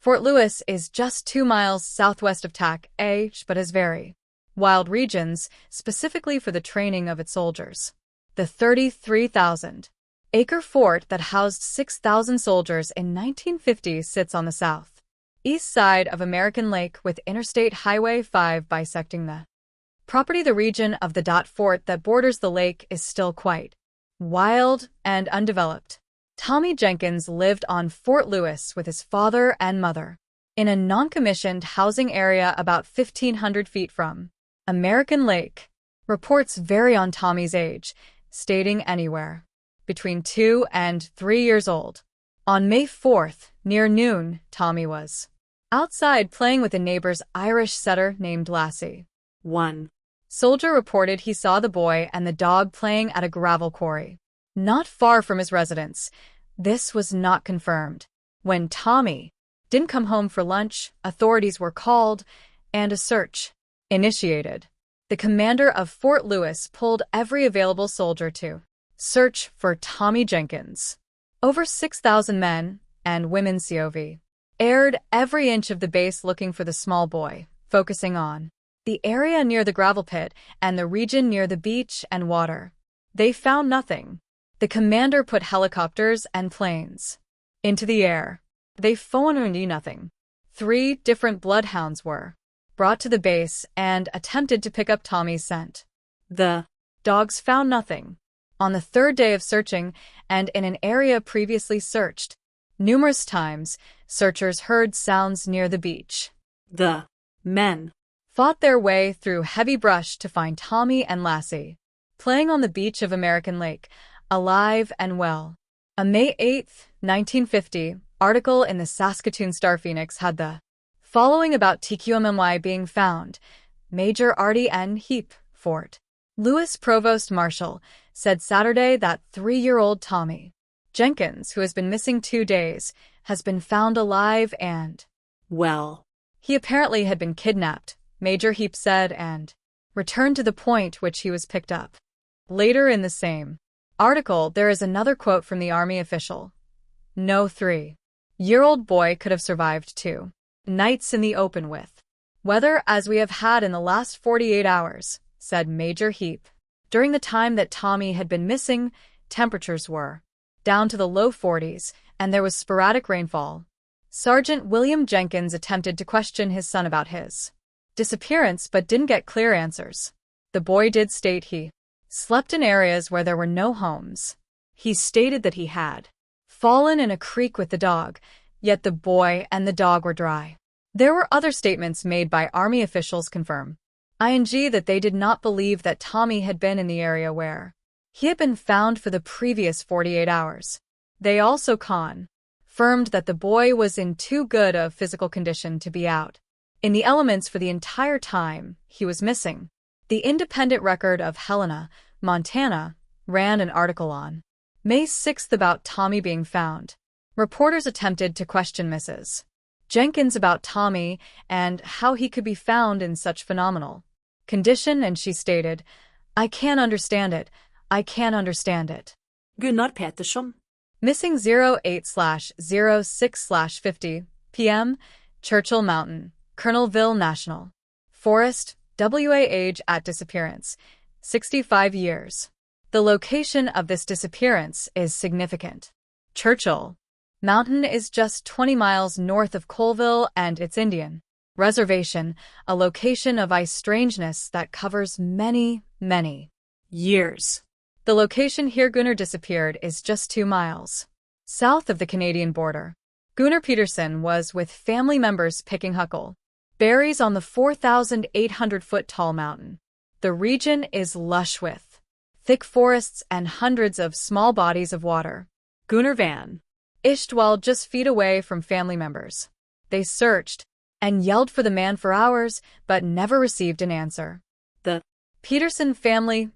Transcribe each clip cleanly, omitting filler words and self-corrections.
Fort Lewis is just 2 miles southwest of Tak-A, but has very wild regions, specifically for the training of its soldiers. The 33,000-acre fort that housed 6,000 soldiers in 1950 sits on the south-east side of American Lake with Interstate Highway 5 bisecting the property. The region of the fort that borders the lake is still quite wild and undeveloped. Tommy Jenkins lived on Fort Lewis with his father and mother in a non-commissioned housing area about 1,500 feet from American Lake. Reports vary on Tommy's age, stating anywhere between 2 and 3 years old. On May 4th, near noon, Tommy was outside playing with a neighbor's Irish setter named Lassie. One soldier reported he saw the boy and the dog playing at a gravel quarry not far from his residence. This was not confirmed. When Tommy didn't come home for lunch, authorities were called and a search initiated. The commander of Fort Lewis pulled every available soldier to search for Tommy Jenkins. Over 6,000 men and women aired every inch of the base looking for the small boy, focusing on the area near the gravel pit and the region near the beach and water. They found nothing. The commander put helicopters and planes into the air. They found nothing. 3 different bloodhounds were brought to the base and attempted to pick up Tommy's scent. The dogs found nothing. On the 3rd day of searching, and in an area previously searched numerous times, searchers heard sounds near the beach. The men fought their way through heavy brush to find Tommy and Lassie playing on the beach of American Lake, alive and well. A May 8, 1950, article in the Saskatoon Star-Phoenix had the following about TQMMY being found. Major Artie N. Heap, Fort Lewis Provost Marshal, said Saturday that 3-year-old Tommy Jenkins, who has been missing 2 days, has been found alive and well. He apparently had been kidnapped, Major Heap said, and returned to the point which he was picked up. Later in the same article, there is another quote from the Army official. No 3-year-old boy could have survived 2 nights in the open with weather as we have had in the last 48 hours, said Major Heap. During the time that Tommy had been missing, temperatures were down to the low 40s, and there was sporadic rainfall. Sergeant William Jenkins attempted to question his son about his disappearance but didn't get clear answers. The boy did state he slept in areas where there were no homes. He stated that he had fallen in a creek with the dog, yet the boy and the dog were dry. There were other statements made by Army officials confirm that they did not believe that Tommy had been in the area where he had been found for the previous 48 hours. They also confirmed that the boy was in too good of physical condition to be out in the elements for the entire time he was missing. The Independent Record of Helena, Montana, ran an article on May 6 about Tommy being found. Reporters attempted to question Mrs. Jenkins about Tommy and how he could be found in such phenomenal condition, and she stated, "I can't understand it. I can't understand it." Gunnar Petersson. Missing 08/06/50 p.m. Churchill Mountain, Colonelville National Forest, WA. Age at disappearance, 65 years. The location of this disappearance is significant. Churchill Mountain is just 20 miles north of Colville and its Indian Reservation, a location of ice strangeness that covers many, many years. The location here Gunnar disappeared is just 2 miles south of the Canadian border. Gunnar Peterson was with family members picking huckleberries on the 4,800-foot-tall mountain. The region is lush with thick forests and hundreds of small bodies of water. Gunnar vanished while just feet away from family members. They searched and yelled for the man for hours, but never received an answer. The Peterson family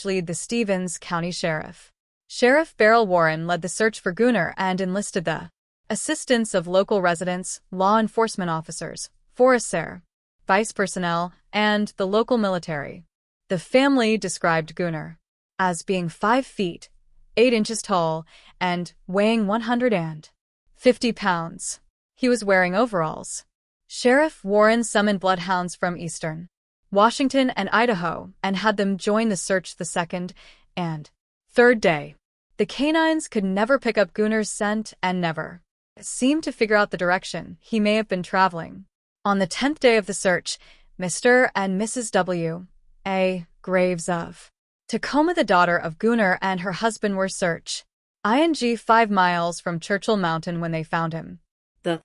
lead the Stevens County Sheriff. Sheriff Beryl Warren led the search for Gunnar and enlisted the assistance of local residents, law enforcement officers, forest service, vice personnel, and the local military. The family described Gunnar as being 5 feet, 8 inches tall, and weighing 150 pounds. He was wearing overalls. Sheriff Warren summoned bloodhounds from Eastern Washington and Idaho and had them join the search the second and third day. The canines could never pick up Gunner's scent and never seemed to figure out the direction he may have been traveling. On the 10th day of the search, Mr. and Mrs. W. A. Graves of Tacoma, the daughter of Gunner, and her husband were searched. 5 miles from Churchill Mountain when they found him. The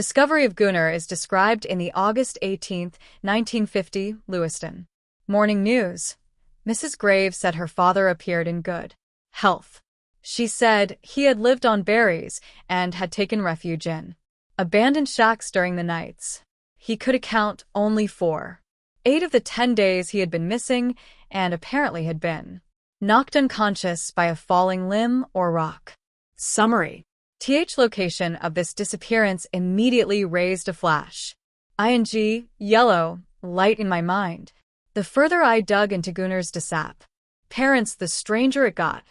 discovery of Gunner is described in the August 18, 1950, Lewiston Morning News. Mrs. Graves said her father appeared in good health. She said he had lived on berries and had taken refuge in abandoned shacks during the nights. He could account only for 8 of the 10 days he had been missing and apparently had been knocked unconscious by a falling limb or rock. Summary. Location of this disappearance immediately raised a flash. Yellow light in my mind. The further I dug into Gunner's disappearance, the stranger it got.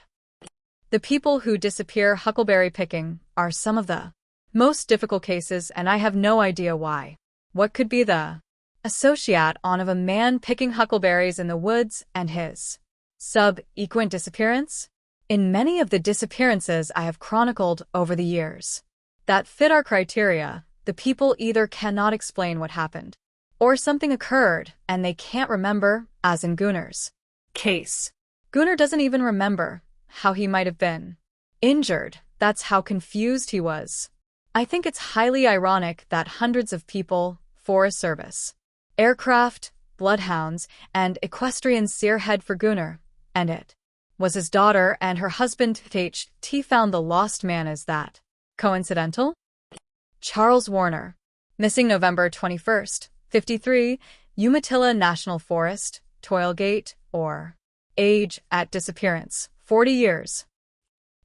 The people who disappear huckleberry picking are some of the most difficult cases, and I have no idea why. What could be the associate on of a man picking huckleberries in the woods and his subsequent disappearance? In many of the disappearances I have chronicled over the years that fit our criteria, the people either cannot explain what happened, or something occurred and they can't remember, as in Gunner's case. Gunner doesn't even remember how he might have been injured. That's how confused he was. I think it's highly ironic that hundreds of people, Forest Service, aircraft, bloodhounds, and equestrian spearhead for Gunner, and it was his daughter and her husband T found the lost man. Is that coincidental? Charles Warner. Missing November 21st, 53, Umatilla National Forest, Toilgate, or age at disappearance, 40 years.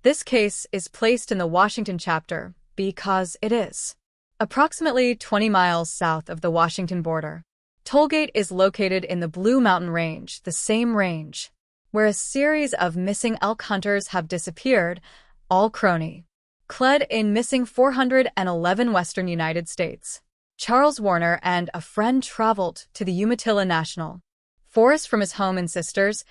This case is placed in the Washington chapter because it is approximately 20 miles south of the Washington border. Tollgate is located in the Blue Mountain Range, the same range where a series of missing elk hunters have disappeared, all clad in missing 411 western United States. Charles Warner and a friend traveled to the Umatilla National Forest from his home in Sisters,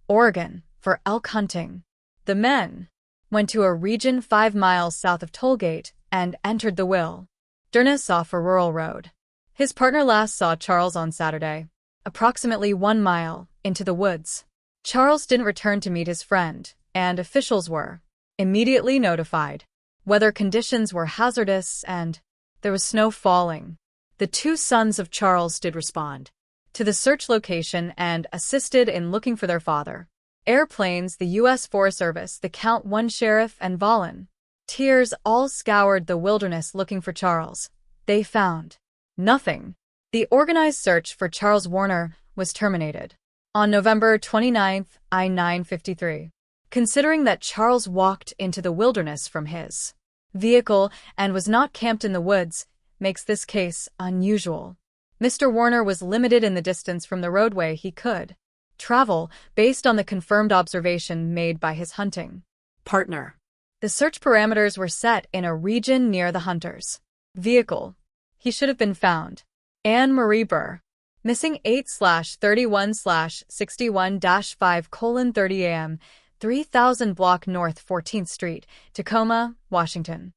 Oregon, for elk hunting. The men went to a region 5 miles south of Tollgate and entered the wilderness off a rural road. His partner last saw Charles on Saturday, approximately 1 mile into the woods. Charles didn't return to meet his friend, and officials were immediately notified. Weather conditions were hazardous and there was snow falling. The 2 sons of Charles did respond to the search location and assisted in looking for their father. Airplanes, the U.S. Forest Service, the Count One Sheriff, and volunteers all scoured the wilderness looking for Charles. They found nothing. The organized search for Charles Warner was terminated on November 29, 1953. Considering that Charles walked into the wilderness from his vehicle and was not camped in the woods, makes this case unusual. Mr. Warner was limited in the distance from the roadway he could travel based on the confirmed observation made by his hunting partner. The search parameters were set in a region near the hunter's vehicle. He should have been found. Anne Marie Burr. Missing 8/31/61-5:30 a.m., 3000 block North 14th Street, Tacoma, Washington.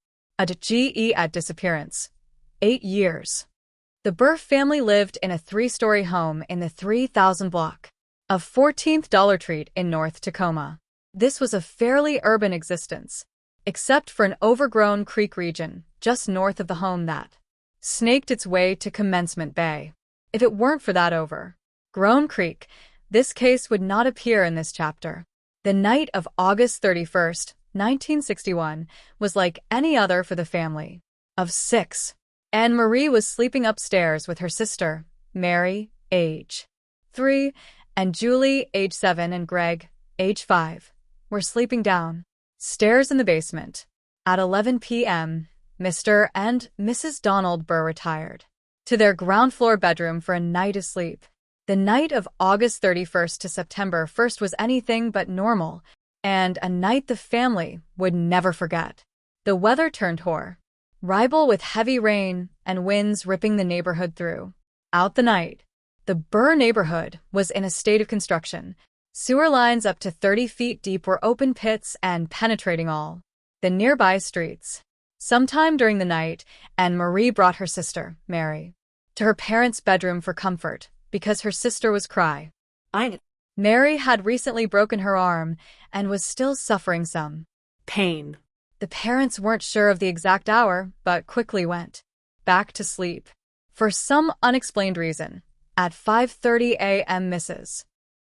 GE at disappearance. 8 years. The Burr family lived in a 3-story home in the 3000 block of 14th Dollar Street in North Tacoma. This was a fairly urban existence, except for an overgrown creek region just north of the home that snaked its way to Commencement Bay. If it weren't for that overgrown creek, this case would not appear in this chapter. The night of August 31st, 1961, was like any other for the family of 6. Anne Marie was sleeping upstairs with her sister, Mary, age 3, and Julie, age 7, and Greg, age 5, were sleeping downstairs in the basement. At 11 p.m., Mr. and Mrs. Donald Burr retired to their ground-floor bedroom for a night of sleep. The night of August 31st to September 1st was anything but normal, and a night the family would never forget. The weather turned rival with heavy rain and winds ripping the neighborhood through. Out the night, the Burr neighborhood was in a state of construction. Sewer lines up to 30 feet deep were open pits and penetrating all the nearby streets. Sometime during the night, Anne-Marie brought her sister, Mary, to her parents' bedroom for comfort because her sister was crying. Mary had recently broken her arm and was still suffering some pain. The parents weren't sure of the exact hour, but quickly went back to sleep. For some unexplained reason, at 5:30 a.m. Mrs.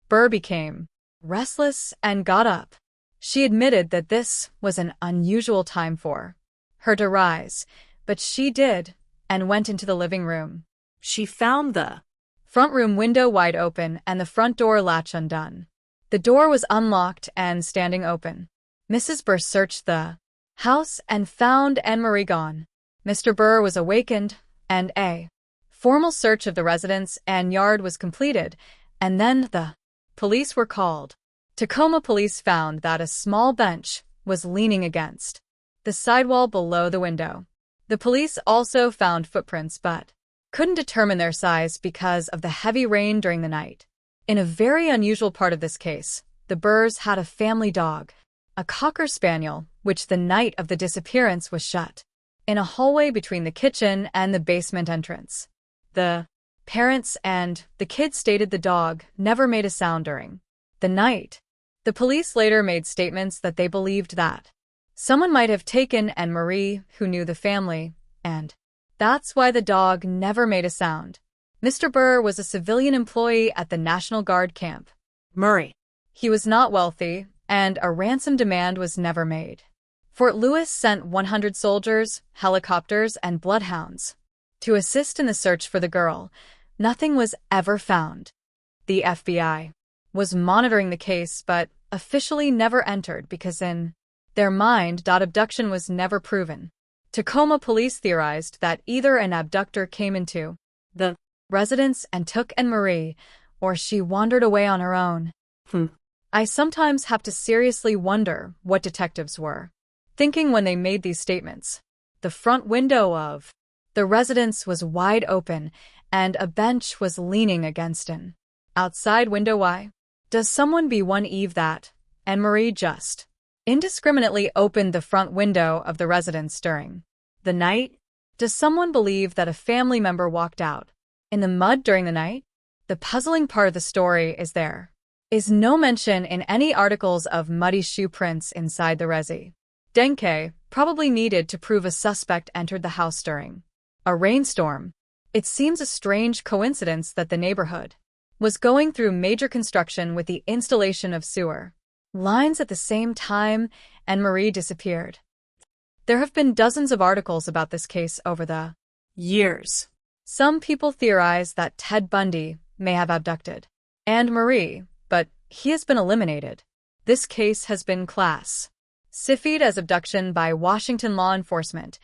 Burr became restless and got up. She admitted that this was an unusual time for her to rise, but she did and went into the living room. She found the front room window wide open and the front door latch undone. The door was unlocked and standing open. Mrs. Burr searched the house and found Anne-Marie gone. Mr. Burr was awakened, and a formal search of the residence and yard was completed, and then the police were called. Tacoma police found that a small bench was leaning against the sidewall below the window. The police also found footprints but couldn't determine their size because of the heavy rain during the night. In a very unusual part of this case, the Burrs had a family dog, a Cocker Spaniel, which the night of the disappearance was shut in a hallway between the kitchen and the basement entrance. The parents and the kids stated the dog never made a sound during the night. The police later made statements that they believed that someone might have taken Anne-Marie who knew the family, and that's why the dog never made a sound. Mr. Burr was a civilian employee at the National Guard camp. Murray. He was not wealthy, and a ransom demand was never made. Fort Lewis sent 100 soldiers, helicopters, and bloodhounds to assist in the search for the girl. Nothing was ever found. The FBI was monitoring the case but officially never entered because in their mind, abduction was never proven. Tacoma police theorized that either an abductor came into the residence and took Anne-Marie, or she wandered away on her own. I sometimes have to seriously wonder what detectives were thinking when they made these statements. The front window of the residence was wide open, and a bench was leaning against an outside window. Why does someone believe that Anne-Marie just indiscriminately opened the front window of the residence during the night? Does someone believe that a family member walked out in the mud during the night? The puzzling part of the story is there is no mention in any articles of muddy shoe prints inside the resi. Denke probably needed to prove a suspect entered the house during a rainstorm. It seems a strange coincidence that the neighborhood was going through major construction with the installation of sewer lines at the same time Anne-Marie disappeared. There have been dozens of articles about this case over the years. Some people theorize that Ted Bundy may have abducted Anne-Marie, but he has been eliminated. This case has been classified as abduction by Washington law enforcement.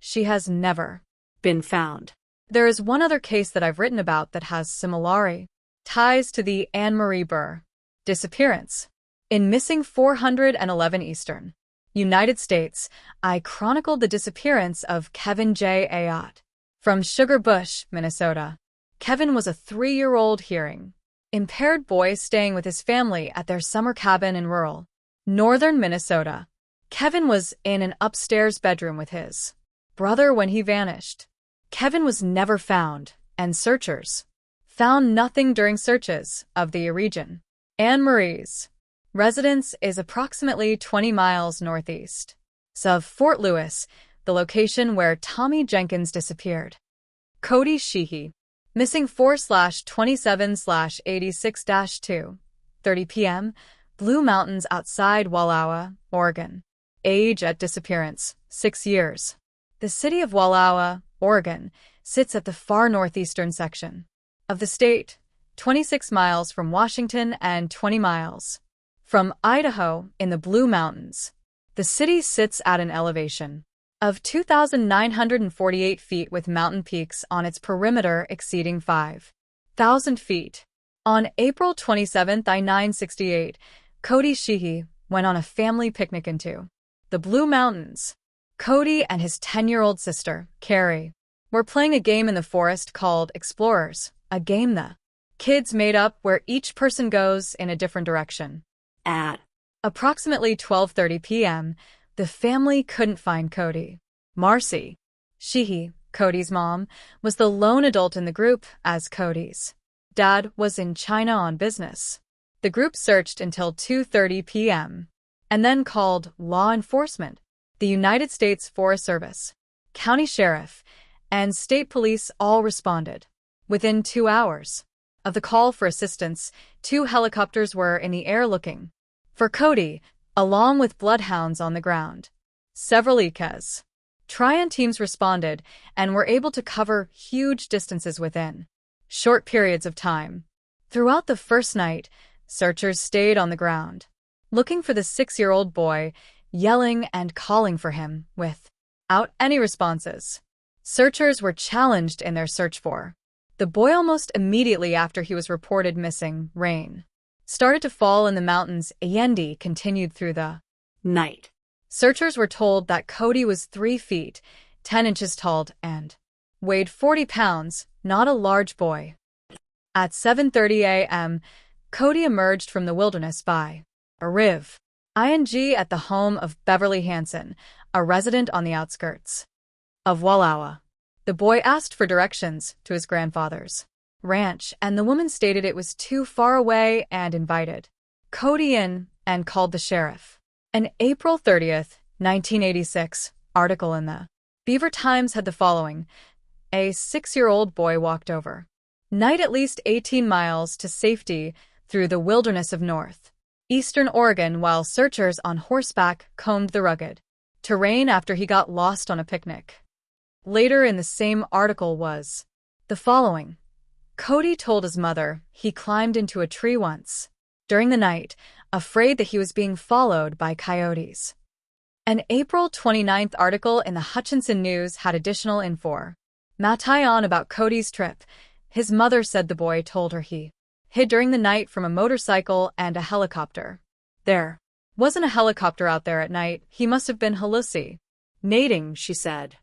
She has never been found. There is one other case that I've written about that has similar ties to the Anne-Marie Burr disappearance. In Missing 411 Eastern United States, I chronicled the disappearance of Kevin J. Ayotte from Sugar Bush, Minnesota. Kevin was a 3-year-old hearing impaired boy staying with his family at their summer cabin in rural northern Minnesota. Kevin was in an upstairs bedroom with his brother when he vanished. Kevin was never found, and searchers found nothing during searches of the region. Anne-Marie's residence is approximately 20 miles northeast of Fort Lewis, the location where Tommy Jenkins disappeared. Cody Sheehy, missing 4/27/86-2, 30 p.m., Blue Mountains outside Wallowa, Oregon. Age at disappearance, 6 years. The city of Wallowa, Oregon, sits at the far northeastern section of the state, 26 miles from Washington and 20 miles from Idaho in the Blue Mountains. The city sits at an elevation of 2,948 feet with mountain peaks on its perimeter exceeding 5,000 feet. On April 27, 1968, Cody Sheehy went on a family picnic into the Blue Mountains. Cody and his 10-year-old sister, Carrie, were playing a game in the forest called Explorers, a game the kids made up where each person goes in a different direction. At Approximately 12:30 p.m., the family couldn't find Cody. Marcy, Cody's mom, was the lone adult in the group as Cody's dad was in China on business. The group searched until 2:30 p.m. and then called law enforcement. The United States Forest Service, county sheriff, and state police all responded. Within 2 hours of the call for assistance, 2 helicopters were in the air looking for Cody, along with bloodhounds on the ground. Several ECAs Trion teams responded and were able to cover huge distances within short periods of time. Throughout the first night, searchers stayed on the ground, looking for the 6-year-old boy, yelling and calling for him, without any responses. Searchers were challenged in their search for the boy almost immediately after he was reported missing. Rain started to fall in the mountains. Yendi continued through the night. Searchers were told that Cody was 3 feet, 10 inches tall and weighed 40 pounds, not a large boy. At 7:30 a.m., Cody emerged from the wilderness by a riv. At the home of Beverly Hansen, a resident on the outskirts of Wallowa. The boy asked for directions to his grandfather's ranch, and the woman stated it was too far away and invited Cody in and called the sheriff. An April 30th, 1986, article in the Beaver Times had the following: a 6-year-old boy walked over night at least 18 miles to safety through the wilderness of northeastern Oregon while searchers on horseback combed the rugged terrain after he got lost on a picnic. Later in the same article was the following: Cody told his mother he climbed into a tree once during the night, afraid that he was being followed by coyotes. An April 29th article in the Hutchinson News had additional information about Cody's trip. His mother said the boy told her he hid during the night from a motorcycle and a helicopter. There wasn't a helicopter out there at night. He must have been hallucinating, she said.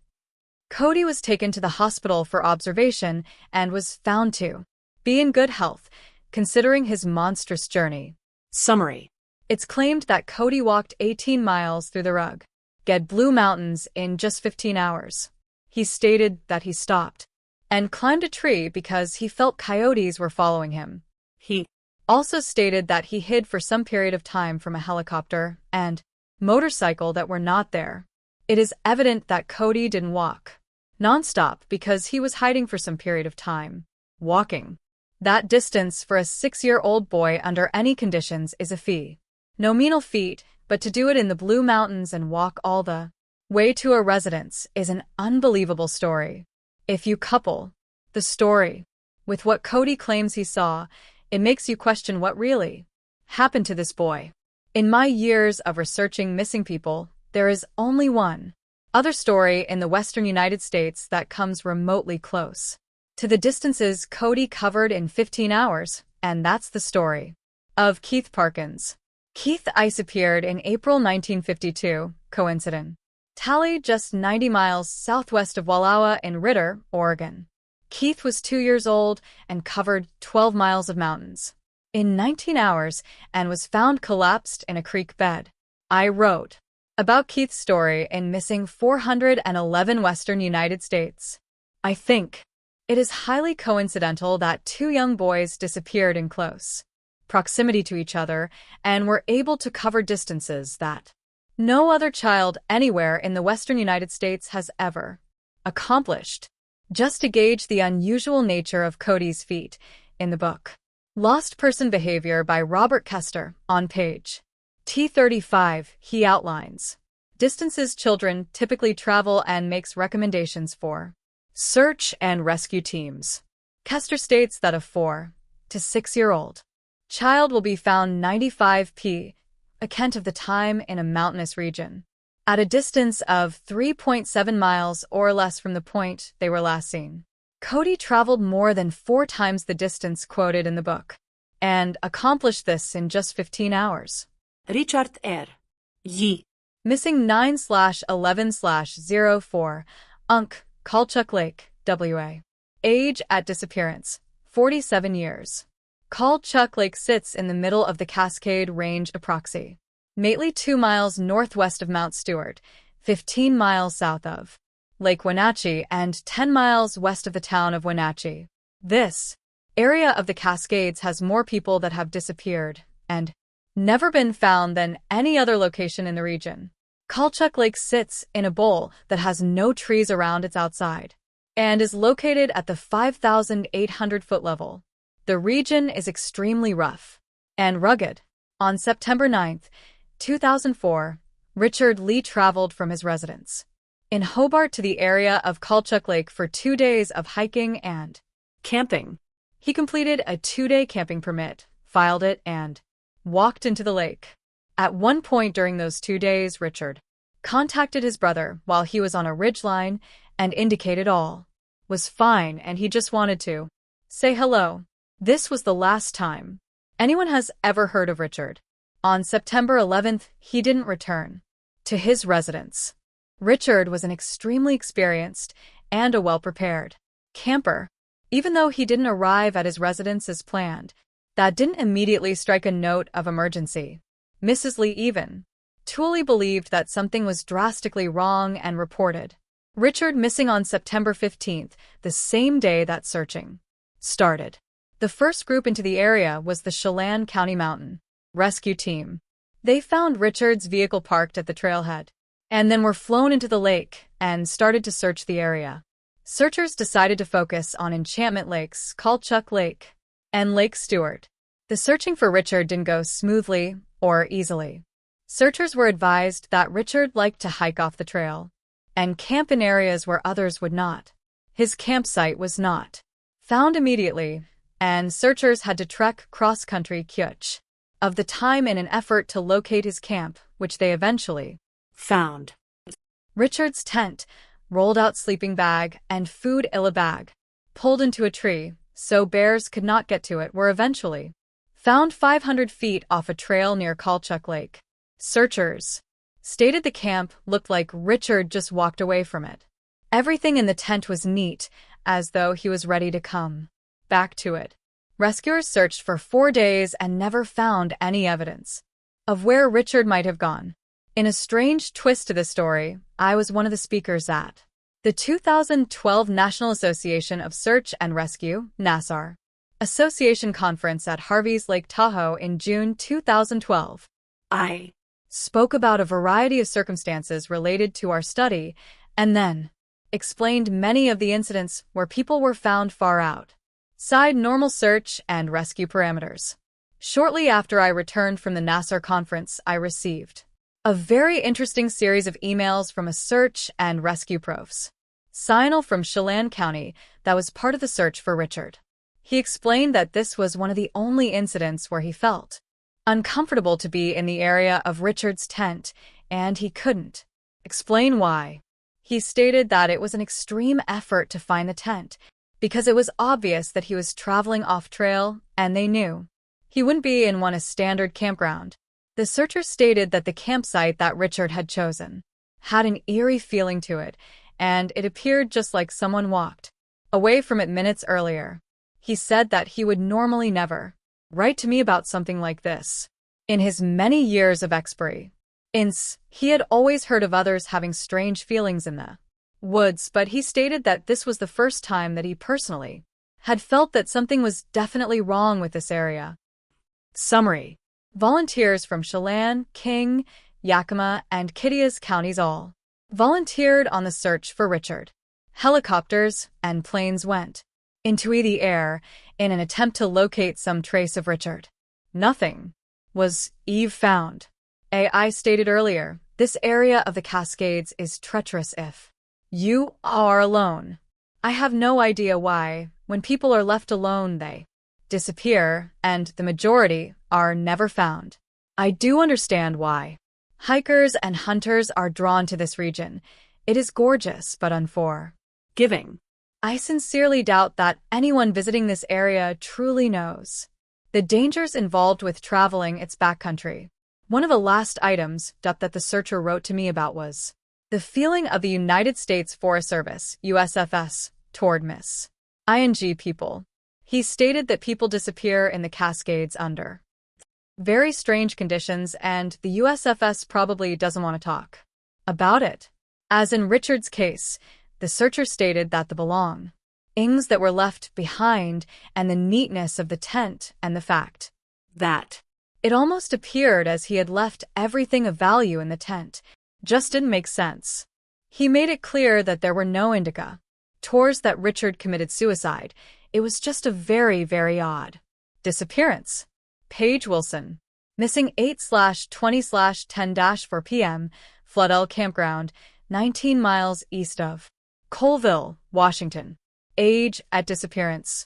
Cody was taken to the hospital for observation and was found to be in good health, considering his monstrous journey. Summary. It's claimed that Cody walked 18 miles through the rugged Blue Mountains in just 15 hours. He stated that he stopped and climbed a tree because he felt coyotes were following him. He also stated that he hid for some period of time from a helicopter and motorcycle that were not there. It is evident that Cody didn't walk nonstop because he was hiding for some period of time. Walking that distance for a 6-year-old boy under any conditions is a feat. No mean feat, but to do it in the Blue Mountains and walk all the way to a residence is an unbelievable story. If you couple the story with what Cody claims he saw, it makes you question what really happened to this boy. In my years of researching missing people, there is only one other story in the western United States that comes remotely close to the distances Cody covered in 15 hours, and that's the story of Keith Parkins. Keith Ice appeared in April 1952, coincident. Tally just 90 miles southwest of Wallowa in Ritter, Oregon. Keith was 2 years old and covered 12 miles of mountains in 19 hours and was found collapsed in a creek bed. I wrote about Keith's story in Missing 411 Western United States. I think it is highly coincidental that 2 young boys disappeared in close proximity to each other and were able to cover distances that no other child anywhere in the western United States has ever accomplished. Just to gauge the unusual nature of Cody's feat, in the book Lost Person Behavior by Robert Kester, on page T35, he outlines distances children typically travel and makes recommendations for search and rescue teams. Kester states that a 4 to 6-year-old child will be found 95 p.m. of the time in a mountainous region, at a distance of 3.7 miles or less from the point they were last seen. Cody traveled more than 4 times the distance quoted in the book, and accomplished this in just 15 hours. Richard R. Yi. Missing 9/11/04, Unk, Kalchuk Lake, WA. Age at disappearance, 47 years. Kalchuk Lake sits in the middle of the Cascade Range approximately 2 miles northwest of Mount Stewart, 15 miles south of Lake Wenatchee, and 10 miles west of the town of Wenatchee. This area of the Cascades has more people that have disappeared and never been found than any other location in the region. Kalchuk Lake sits in a bowl that has no trees around its outside and is located at the 5,800-foot level. The region is extremely rough and rugged. On September 9, 2004, Richard Lee traveled from his residence in Hobart to the area of Kalchuk Lake for 2 days of hiking and camping. He completed a 2-day camping permit, filed it, and walked into the lake. At one point during those 2 days, Richard contacted his brother while he was on a ridgeline and indicated all was fine and he just wanted to say hello. This was the last time anyone has ever heard of Richard. On September 11th, he didn't return to his residence. Richard was an extremely experienced and a well-prepared camper. Even though he didn't arrive at his residence as planned, that didn't immediately strike a note of emergency. Mrs. Lee even truly believed that something was drastically wrong and reported Richard missing on September 15th, the same day that searching started. The first group into the area was the Chelan County Mountain Rescue Team. They found Richard's vehicle parked at the trailhead and then were flown into the lake and started to search the area. Searchers decided to focus on Enchantment Lakes, Kalchuk Lake, and Lake Stewart. The searching for Richard didn't go smoothly or easily. Searchers were advised that Richard liked to hike off the trail and camp in areas where others would not. His campsite was not found immediately, and searchers had to trek cross-country much of the time in an effort to locate his camp, which they eventually found. Richard's tent, rolled-out sleeping bag, and food in a bag, pulled into a tree so bears could not get to it, were eventually found 500 feet off a trail near Kalchuk Lake. Searchers stated the camp looked like Richard just walked away from it. Everything in the tent was neat, as though he was ready to come back to it. Rescuers searched for 4 days and never found any evidence of where Richard might have gone. In a strange twist to the story, I was one of the speakers at the 2012 National Association of Search and Rescue (NASAR) Association Conference at Harvey's Lake Tahoe in June 2012. I spoke about a variety of circumstances related to our study and then explained many of the incidents where people were found far outside normal search and rescue parameters. Shortly after I returned from the NASAR conference, I received a very interesting series of emails from a search and rescue professional from Chelan County that was part of the search for Richard. He explained that this was one of the only incidents where he felt uncomfortable to be in the area of Richard's tent, and he couldn't explain why. He stated that it was an extreme effort to find the tent because it was obvious that he was traveling off-trail and they knew he wouldn't be in a standard campground. The searchers stated that the campsite that Richard had chosen had an eerie feeling to it, and it appeared just like someone walked away from it minutes earlier. He said that he would normally never write to me about something like this. In his many years of experience, he had always heard of others having strange feelings in the woods, but he stated that this was the first time that he personally had felt that something was definitely wrong with this area. Summary: volunteers from Chelan, King, Yakima, and Kittitas counties all volunteered on the search for Richard. Helicopters and planes went into the air in an attempt to locate some trace of Richard. Nothing was found. I stated earlier, this area of the Cascades is treacherous if you are alone. I have no idea why, when people are left alone, they disappear, and the majority are never found. I do understand why hikers and hunters are drawn to this region. It is gorgeous but unforgiving. I sincerely doubt that anyone visiting this area truly knows the dangers involved with traveling its backcountry. One of the last items that the searcher wrote to me about was the feeling of the United States Forest Service, USFS, toward Miss ING people. He stated that people disappear in the Cascades under very strange conditions, and the USFS probably doesn't want to talk about it. As in Richard's case, the searcher stated that the belongings that were left behind and the neatness of the tent and the fact That. it almost appeared as he had left everything of value in the tent just didn't make sense. He made it clear that there were no indica tours that Richard committed suicide. It was just a very, very odd disappearance. Paige Wilson, missing 8/20/10-4 p.m., Floodell Campground, 19 miles east of Colville, Washington. Age at disappearance: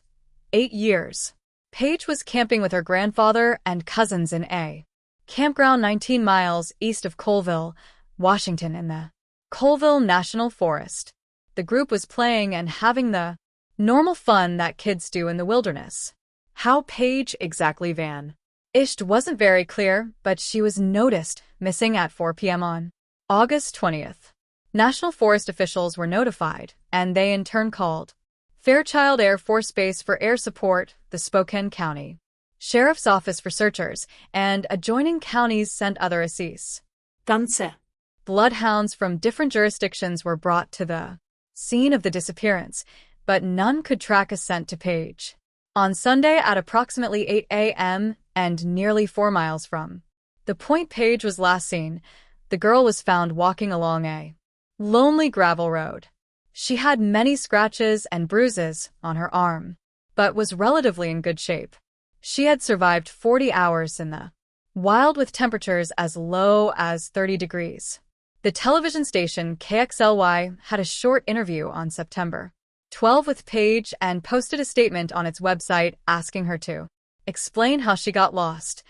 8 years. Paige was camping with her grandfather and cousins in a campground 19 miles east of Colville, Washington in the Colville National Forest. The group was playing and having the normal fun that kids do in the wilderness. How Paige exactly vanished wasn't very clear, but she was noticed missing at 4 p.m. on August 20th. National Forest officials were notified, and they in turn called Fairchild Air Force Base for air support, the Spokane County Sheriff's Office for searchers, and adjoining counties sent other assist. Danse. Bloodhounds from different jurisdictions were brought to the scene of the disappearance, but none could track a scent to Paige. On Sunday at approximately 8 a.m. and nearly 4 miles from the point Paige was last seen, the girl was found walking along a lonely gravel road. She had many scratches and bruises on her arm, but was relatively in good shape. She had survived 40 hours in the wild with temperatures as low as 30 degrees. The television station KXLY had a short interview on September 12 with Paige and posted a statement on its website asking her to explain how she got lost.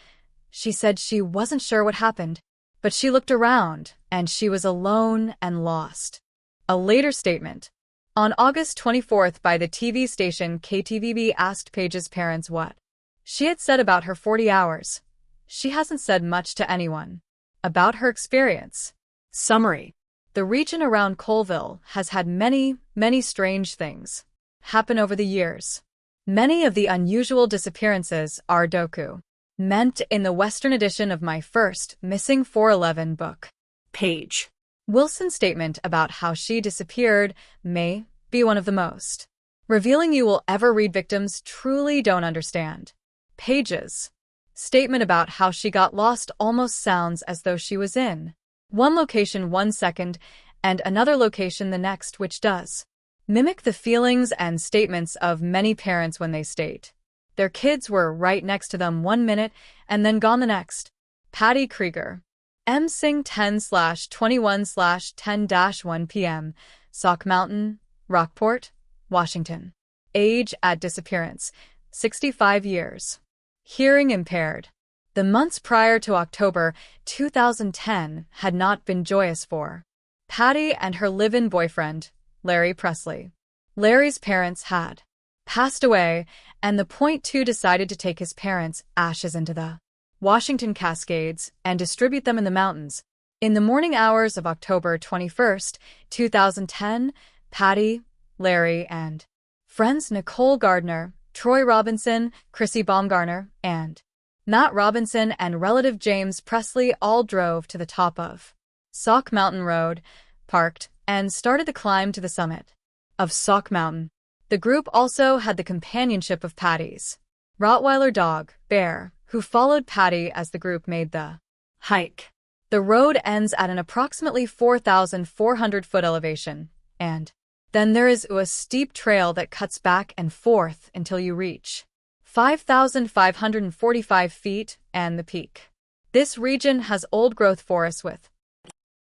She said she wasn't sure what happened, but she looked around and she was alone and lost. A later statement on August 24th by the TV station KTVB asked Paige's parents what she had said about her 40 hours. She hasn't said much to anyone about her experience. Summary. The region around Colville has had many, many strange things happen over the years. Many of the unusual disappearances are documented in the Western edition of my first Missing 411 book. Paige Wilson's statement about how she disappeared may be one of the most revealing you will ever read. Victims truly don't understand. Paige's statement about how she got lost almost sounds as though she was in one location 1 second and another location the next, which does mimic the feelings and statements of many parents when they state their kids were right next to them 1 minute and then gone the next. Patty Krieger, Msing 10/21/10-1 p.m., Sauk Mountain, Rockport, Washington. Age at disappearance: 65 years. Hearing impaired. The months prior to October 2010 had not been joyous for Patty and her live-in boyfriend, Larry Presley. Larry's parents had passed away, and the .2 decided to take his parents' ashes into the Washington Cascades and distribute them in the mountains. In the morning hours of October 21st, 2010, Patty, Larry, and friends Nicole Gardner, Troy Robinson, Chrissy Baumgartner, and Matt Robinson and relative James Presley all drove to the top of Sauk Mountain Road, parked, and started the climb to the summit of Sauk Mountain. The group also had the companionship of Patty's Rottweiler dog, Bear, who followed Patty as the group made the hike. The road ends at an approximately 4,400-foot elevation, and then there is a steep trail that cuts back and forth until you reach 5,545 feet and the peak. This region has old-growth forests with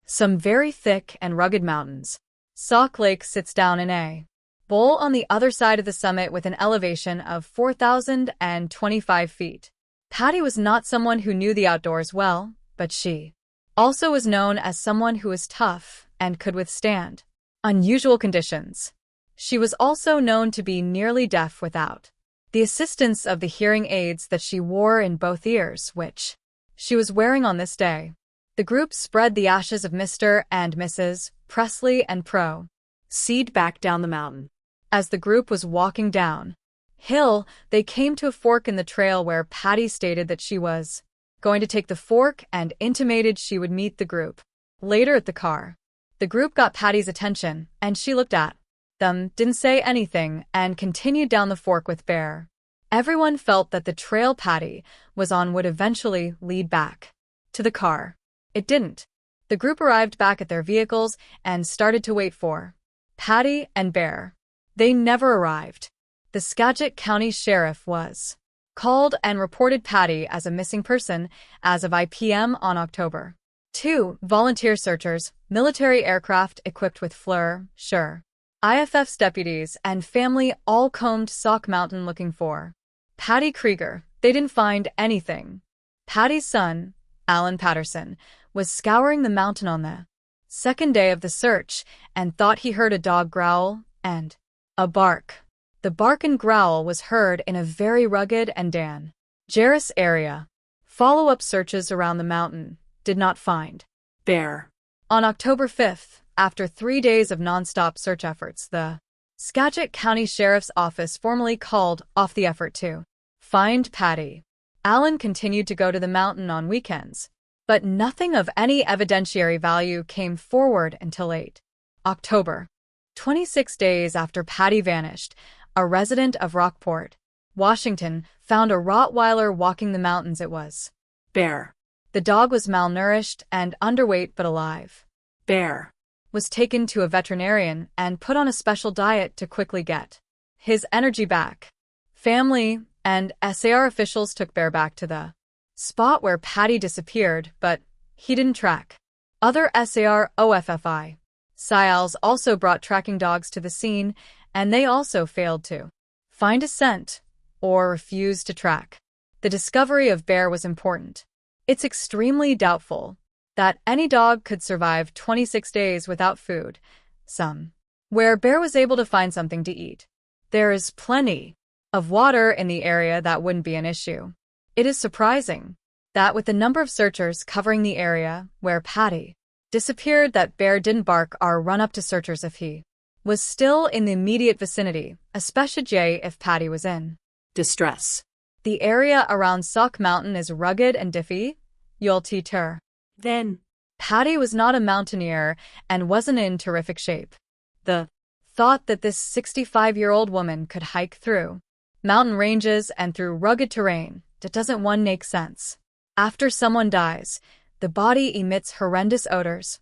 some very thick and rugged mountains. Sauk Lake sits down in a bowl on the other side of the summit with an elevation of 4,025 feet. Patty was not someone who knew the outdoors well, but she also was known as someone who was tough and could withstand unusual conditions. She was also known to be nearly deaf without the assistance of the hearing aids that she wore in both ears, which she was wearing on this day. The group spread the ashes of Mr. and Mrs. Presley and Pro. Seed back down the mountain. As the group was walking down hill, they came to a fork in the trail where Patty stated that she was going to take the fork and intimated she would meet the group later at the car. The group got Patty's attention, and she looked at them, didn't say anything, and continued down the fork with Bear. Everyone felt that the trail Patty was on would eventually lead back to the car. It didn't. The group arrived back at their vehicles and started to wait for Patty and Bear. They never arrived. The Skagit County Sheriff was called and reported Patty as a missing person as of 5 p.m. on October 2. Volunteer searchers, military aircraft equipped with Sure. IFF's deputies and family all combed Sauk Mountain looking for Patty Krieger. They didn't find anything. Patty's son, Alan Patterson, was scouring the mountain on the second day of the search and thought he heard a dog growl and a bark. The bark and growl was heard in a very rugged and dangerous area. Follow-up searches around the mountain did not find Bear. On October 5th, after 3 days of non-stop search efforts, the Skagit County Sheriff's Office formally called off the effort to find Patty. Alan continued to go to the mountain on weekends, but nothing of any evidentiary value came forward until 8 October. 26 days after Patty vanished, a resident of Rockport, Washington, found a Rottweiler walking the mountains. It was Bear. The dog was malnourished and underweight but alive. Bear Was taken to a veterinarian and put on a special diet to quickly get his energy back. Family and SAR officials took Bear back to the spot where Patty disappeared, but he didn't track. Other SAR OFFI SIALs also brought tracking dogs to the scene, and they also failed to find a scent or refused to track. The discovery of Bear was important. It's extremely doubtful that any dog could survive 26 days without food. Where Bear was able to find something to eat. There is plenty of water in the area, that wouldn't be an issue. It is surprising that with the number of searchers covering the area where Patty disappeared, that Bear didn't bark or run up to searchers if he was still in the immediate vicinity, especially if Patty was in distress. The area around Sauk Mountain is rugged and diffy. Then Patty was not a mountaineer and wasn't in terrific shape. The thought that this 65-year-old woman could hike through mountain ranges and through rugged terrain, that doesn't make sense. After someone dies, the body emits horrendous odors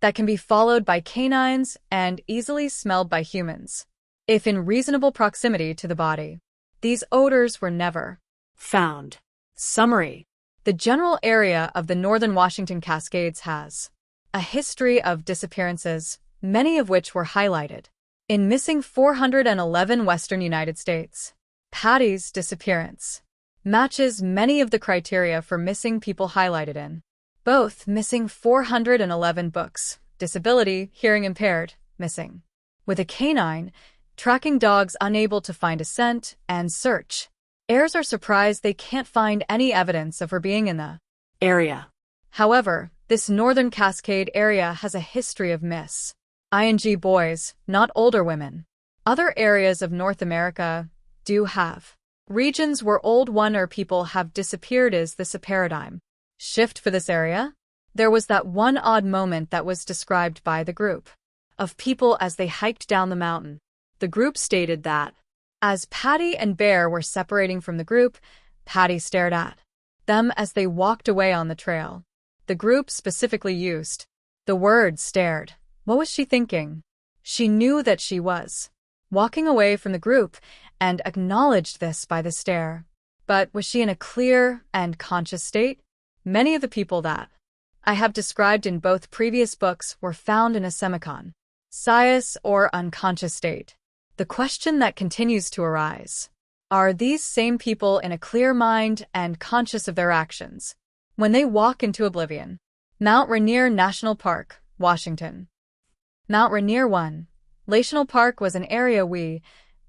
that can be followed by canines and easily smelled by humans, if in reasonable proximity to the body. These odors were never found. Summary. The general area of the northern Washington Cascades has a history of disappearances, many of which were highlighted in Missing 411 Western United States. Patty's disappearance matches many of the criteria for missing people highlighted in both Missing 411 books: disability, hearing impaired, missing with a canine, tracking dogs unable to find a scent, and search. Heirs are surprised they can't find any evidence of her being in the area. However, this northern Cascade area has a history of missing boys, not older women. Other areas of North America do have regions where old one or people have disappeared. Is this a paradigm shift for this area? There was that one odd moment that was described by the group of people as they hiked down the mountain. The group stated that as Patty and Bear were separating from the group, Patty stared at them as they walked away on the trail. The group specifically used the word stared. What was she thinking? She knew that she was walking away from the group and acknowledged this by the stare. But was she in a clear and conscious state? Many of the people that I have described in both previous books were found in a semi-conscious or unconscious state. The question that continues to arise: are these same people in a clear mind and conscious of their actions when they walk into oblivion? Mount Rainier National Park, Washington. Mount Rainier 1 National Park was an area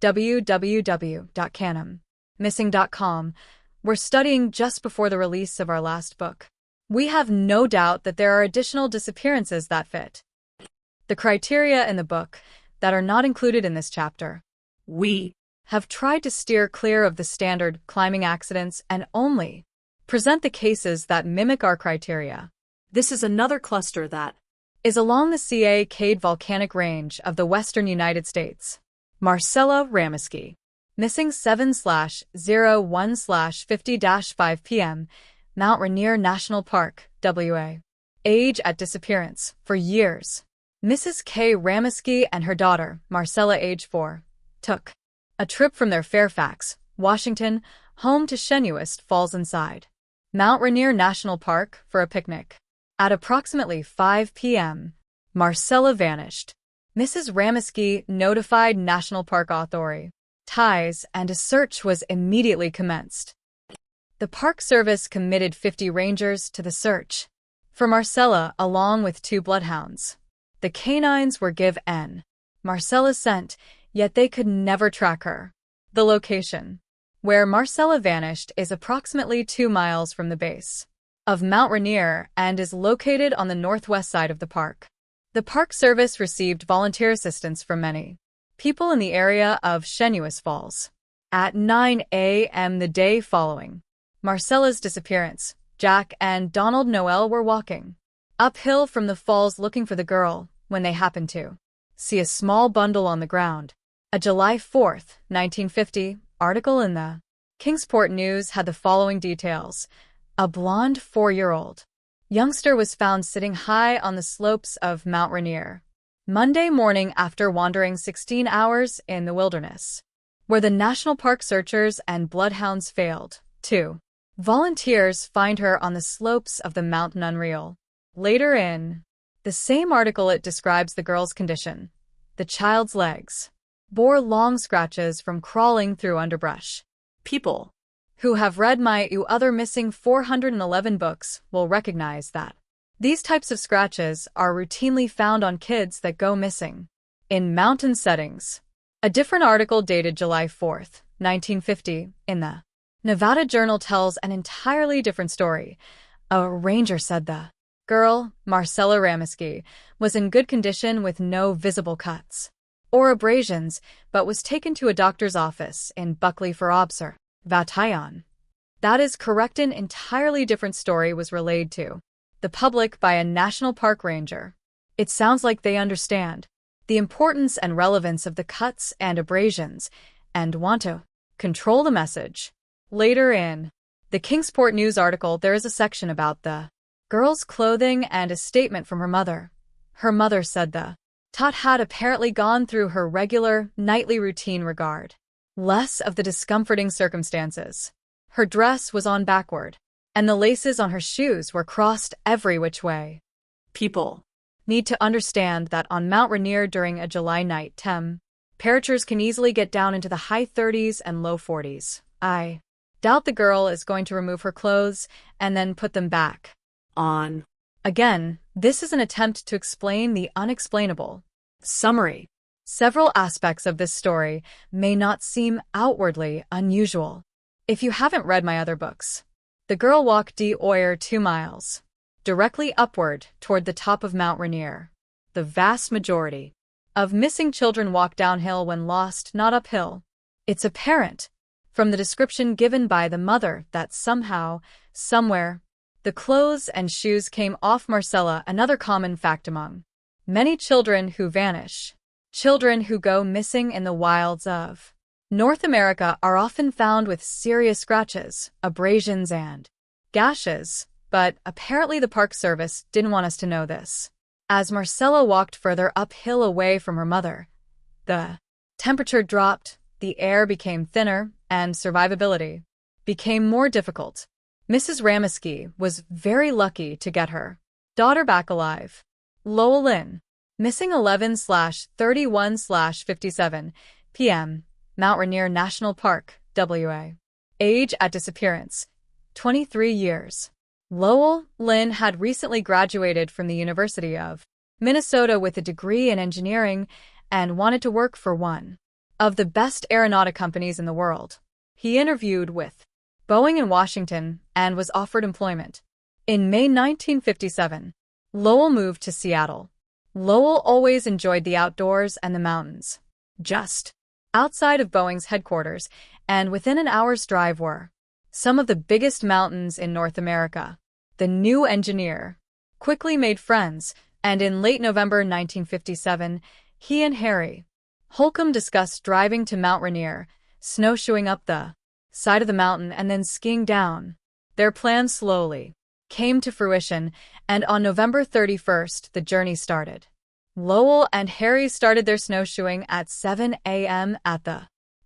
www.canamissing.com We're studying just before the release of our last book. We have no doubt that there are additional disappearances that fit the criteria in the book that are not included in this chapter. We have tried to steer clear of the standard climbing accidents and only present the cases that mimic our criteria. This is another cluster that is along the Cade volcanic range of the western United States. Marcella Rameski, missing 7/01/50-5 p.m., Mount Rainier National Park, WA. Age at disappearance, for years. Mrs. K. Rameski and her daughter, Marcella, age 4, took a trip from their Fairfax, Washington, home to Chenuist Falls inside Mount Rainier National Park for a picnic. At approximately 5 p.m., Marcella vanished. Mrs. Rameski notified National Park authorities, and a search was immediately commenced. The Park Service committed 50 rangers to the search for Marcella along with 2 bloodhounds. The canines were given Marcella's scent, yet they could never track her. The location where Marcella vanished is approximately 2 miles from the base of Mount Rainier and is located on the northwest side of the park. The Park Service received volunteer assistance from many people in the area of Chenuist Falls. At 9 a.m. the day following Marcella's disappearance, Jack and Donald Noel were walking uphill from the falls looking for the girl when they happened to see a small bundle on the ground. A July 4, 1950, article in the Kingsport News had the following details. A blonde 4-year-old youngster was found sitting high on the slopes of Mount Rainier Monday morning after wandering 16 hours in the wilderness, where the National Park searchers and bloodhounds failed to. Volunteers find her on the slopes of the mountain unreal. Later in the same article it describes the girl's condition. The child's legs bore long scratches from crawling through underbrush. People who have read my other missing 411 books will recognize that these types of scratches are routinely found on kids that go missing in mountain settings. A different article dated July 4, 1950, in the Nevada Journal tells an entirely different story. A ranger said the girl, Marcella Rameski, was in good condition with no visible cuts or abrasions, but was taken to a doctor's office in Buckley for observation. That is correct. An entirely different story was relayed to the public by a National Park ranger. It sounds like they understand the importance and relevance of the cuts and abrasions and want to control the message. Later in the Kingsport News article, there is a section about the girl's clothing and a statement from her mother. Her mother said the tot had apparently gone through her regular nightly routine regard less of the discomforting circumstances. Her dress was on backward, and the laces on her shoes were crossed every which way. People need to understand that on Mount Rainier during a July night, temperatures can easily get down into the high 30s and low 40s. I doubt the girl is going to remove her clothes and then put them back on. Again, this is an attempt to explain the unexplainable. Summary. Several aspects of this story may not seem outwardly unusual. If you haven't read my other books, the girl walked 2 miles directly upward toward the top of Mount Rainier. The vast majority of missing children walk downhill when lost, not uphill. It's apparent from the description given by the mother that somehow, somewhere, the clothes and shoes came off Marcella. Another common fact among many children who vanish. Children who go missing in the wilds of North America are often found with serious scratches, abrasions, and gashes, but apparently the Park Service didn't want us to know this. As Marcella walked further uphill away from her mother, the temperature dropped, the air became thinner, and survivability became more difficult. Mrs. Rameski was very lucky to get her daughter back alive. Lowell Lynn, missing 11/31/57 p.m., Mount Rainier National Park, WA. Age at disappearance, 23 years. Lowell Lynn had recently graduated from the University of Minnesota with a degree in engineering and wanted to work for one of the best aeronautic companies in the world. He interviewed with Boeing in Washington and was offered employment. In May 1957, Lowell moved to Seattle. Lowell always enjoyed the outdoors and the mountains. Just outside of Boeing's headquarters and within an hour's drive were some of the biggest mountains in North America. The new engineer quickly made friends, and in late November 1957, he and Harry Holcomb discussed driving to Mount Rainier, snowshoeing up the side of the mountain and then skiing down. Their plan slowly came to fruition, and on November 31st, the journey started. Lowell and Harry started their snowshoeing at 7 a.m. at the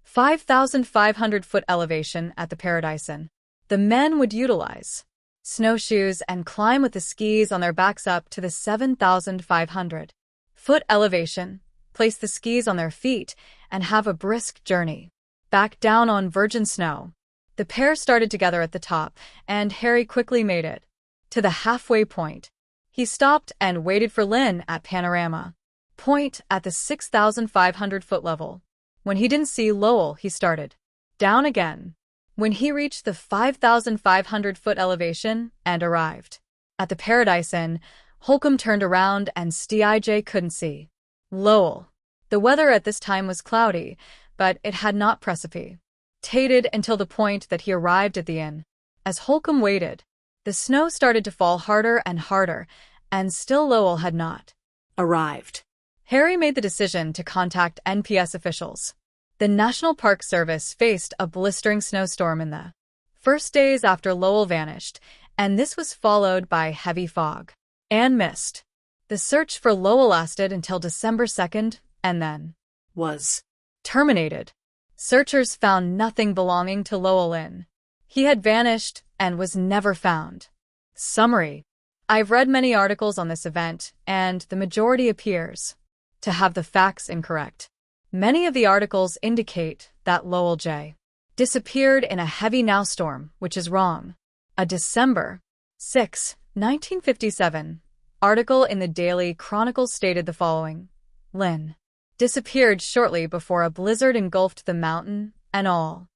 5,500-foot elevation at the Paradise Inn. The men would utilize snowshoes and climb with the skis on their backs up to the 7,500-foot elevation, place the skis on their feet, and have a brisk journey back down on virgin snow. The pair started together at the top, and Harry quickly made it to the halfway point. He stopped and waited for Lynn at Panorama Point at the 6,500-foot level. When he didn't see Lowell, he started down again. When he reached the 5,500-foot elevation and arrived at the Paradise Inn, Holcomb turned around and Stij couldn't see Lowell. The weather at this time was cloudy, but it had not precipitated until the point that he arrived at the inn. As Holcomb waited, the snow started to fall harder and harder, and still Lowell had not arrived. Harry made the decision to contact NPS officials. The National Park Service faced a blistering snowstorm in the first days after Lowell vanished, and this was followed by heavy fog and mist. The search for Lowell lasted until December 2nd, and then was terminated. Searchers found nothing belonging to Lowell Inn. He had vanished and was never found. Summary: I've read many articles on this event, and the majority appears to have the facts incorrect. Many of the articles indicate that Lowell J. disappeared in a heavy snowstorm, which is wrong. A December 6, 1957, article in the Daily Chronicle stated the following: Lynn disappeared shortly before a blizzard engulfed the mountain, and all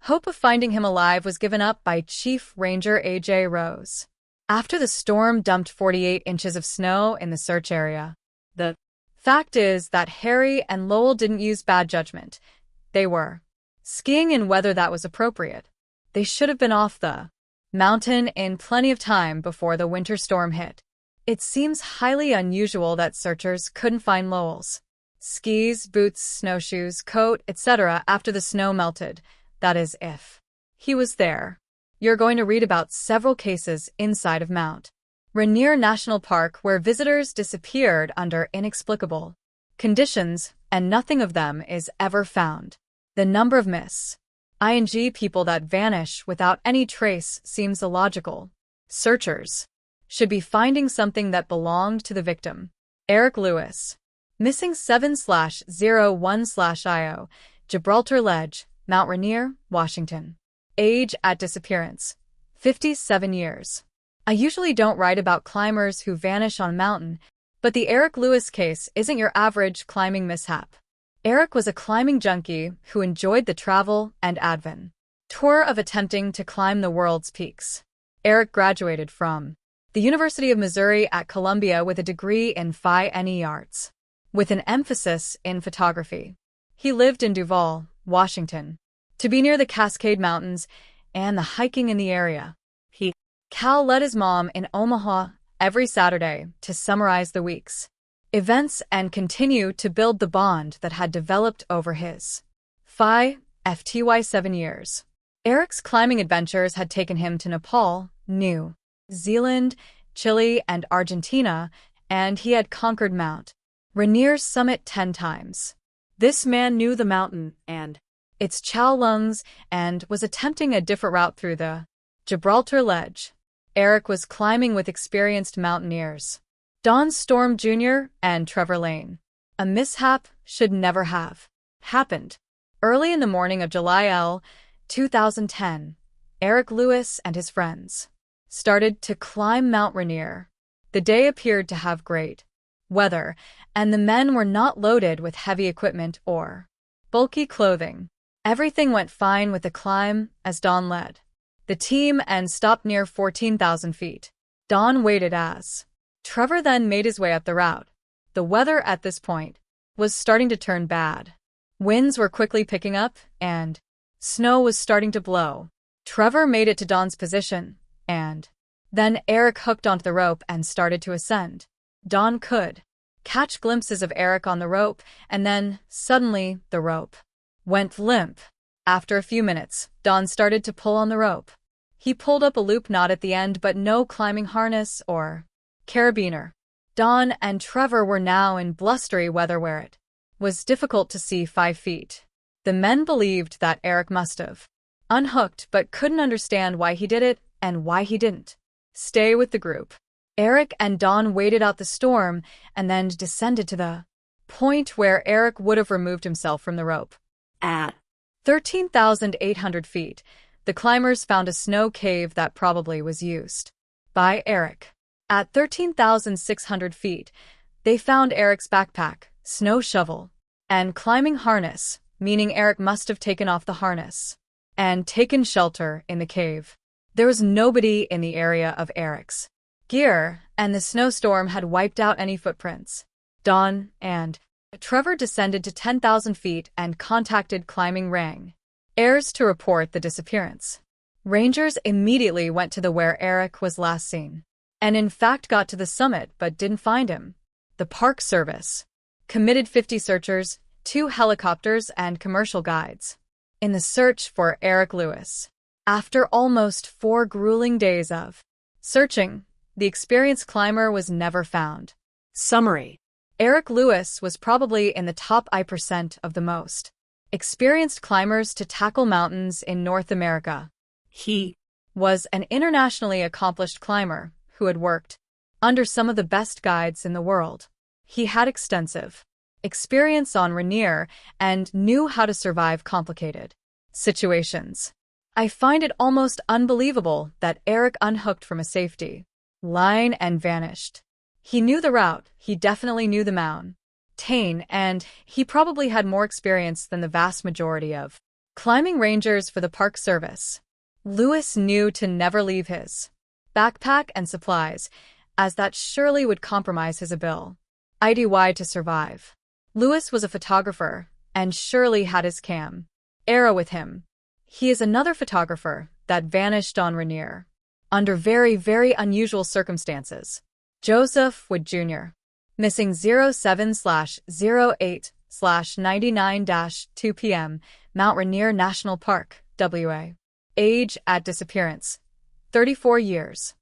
hope of finding him alive was given up by Chief Ranger A.J. Rose. After the storm dumped 48 inches of snow in the search area. The fact is that Harry and Lowell didn't use bad judgment. They were skiing in weather that was appropriate. They should have been off the mountain in plenty of time before the winter storm hit. It seems highly unusual that searchers couldn't find Lowell's skis, boots, snowshoes, coat, etc. after the snow melted. That is, if he was there. You're going to read about several cases inside of Mount Rainier National Park where visitors disappeared under inexplicable conditions, and nothing of them is ever found. The number of missing people that vanish without any trace seems illogical. Searchers should be finding something that belonged to the victim. Eric Lewis, missing 7/01/IO, Gibraltar Ledge, Mount Rainier, Washington. Age at disappearance: 57 years. I usually don't write about climbers who vanish on a mountain, but the Eric Lewis case isn't your average climbing mishap. Eric was a climbing junkie who enjoyed the travel and adventure of attempting to climb the world's peaks. Eric graduated from the University of Missouri at Columbia with a degree in Fine Arts, with an emphasis in photography. He lived in Duvall, Washington, to be near the Cascade Mountains and the hiking in the area. Cal led his mom in Omaha every Saturday to summarize the week's events and continue to build the bond that had developed over his 7 years. Eric's climbing adventures had taken him to Nepal, New Zealand, Chile, and Argentina, and he had conquered Mount Rainier's summit 10 times. This man knew the mountain and its challenges and was attempting a different route through the Gibraltar Ledge. Eric was climbing with experienced mountaineers, Don Storm Jr. and Trevor Lane. A mishap should never have happened. Early in the morning of July 2010, Eric Lewis and his friends started to climb Mount Rainier. The day appeared to have great weather, and the men were not loaded with heavy equipment or bulky clothing. Everything went fine with the climb as Don led the team and stopped near 14,000 feet. Don waited as Trevor then made his way up the route. The weather at this point was starting to turn bad. Winds were quickly picking up, and snow was starting to blow. Trevor made it to Don's position, and then Eric hooked onto the rope and started to ascend. Don could catch glimpses of Eric on the rope, and then, suddenly, the rope went limp. After a few minutes, Don started to pull on the rope. He pulled up a loop knot at the end, but no climbing harness or carabiner. Don and Trevor were now in blustery weather where it was difficult to see 5 feet. The men believed that Eric must have unhooked but couldn't understand why he did it and why he didn't stay with the group. Eric and Don waited out the storm and then descended to the point where Eric would have removed himself from the rope. At 13,800 feet, the climbers found a snow cave that probably was used by Eric. At 13,600 feet, they found Eric's backpack, snow shovel, and climbing harness, meaning Eric must have taken off the harness and taken shelter in the cave. There was nobody in the area of Eric's gear, and the snowstorm had wiped out any footprints. Don and Trevor descended to 10,000 feet and contacted climbing Rainiers to report the disappearance. Rangers immediately went to the where Eric was last seen, and in fact got to the summit but didn't find him. The Park Service committed 50 searchers, 2 helicopters, and commercial guides in the search for Eric Lewis. After almost 4 grueling days of searching, the experienced climber was never found. Summary. Eric Lewis was probably in the top I% of the most experienced climbers to tackle mountains in North America. He was an internationally accomplished climber who had worked under some of the best guides in the world. He had extensive experience on Rainier and knew how to survive complicated situations. I find it almost unbelievable that Eric unhooked from a safety line and vanished. He knew the route, he definitely knew the mountain, and he probably had more experience than the vast majority of climbing rangers for the Park Service. Lewis knew to never leave his backpack and supplies, as that surely would compromise his ability to survive. Lewis was a photographer, and surely had his camera with him. He is another photographer that vanished on Rainier under very, very unusual circumstances. Joseph Wood Jr. Missing 07/08/99-2 p.m. Mount Rainier National Park, WA. Age at disappearance, 34 years.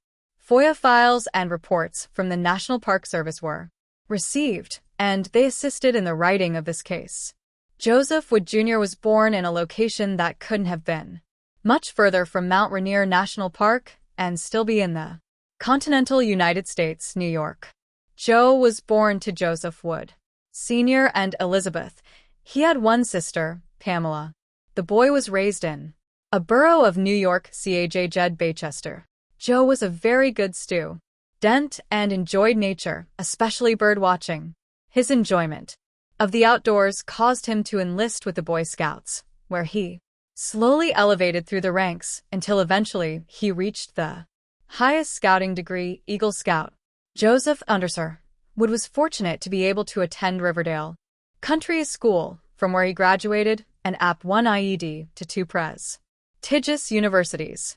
FOIA files and reports from the National Park Service were received, and they assisted in the writing of this case. Joseph Wood Jr. was born in a location that couldn't have been much further from Mount Rainier National Park and still be in the continental United States, New York. Joe was born to Joseph Wood Sr. and Elizabeth. He had one sister, Pamela. The boy was raised in a borough of New York, Cajed Baychester. Joe was a very good student and enjoyed nature, especially bird watching. His enjoyment of the outdoors caused him to enlist with the Boy Scouts, where he slowly elevated through the ranks until eventually he reached the highest scouting degree, Eagle Scout. Joseph Wood was fortunate to be able to attend Riverdale Country School, from where he graduated, and AP 1 IED to 2 prestigious universities.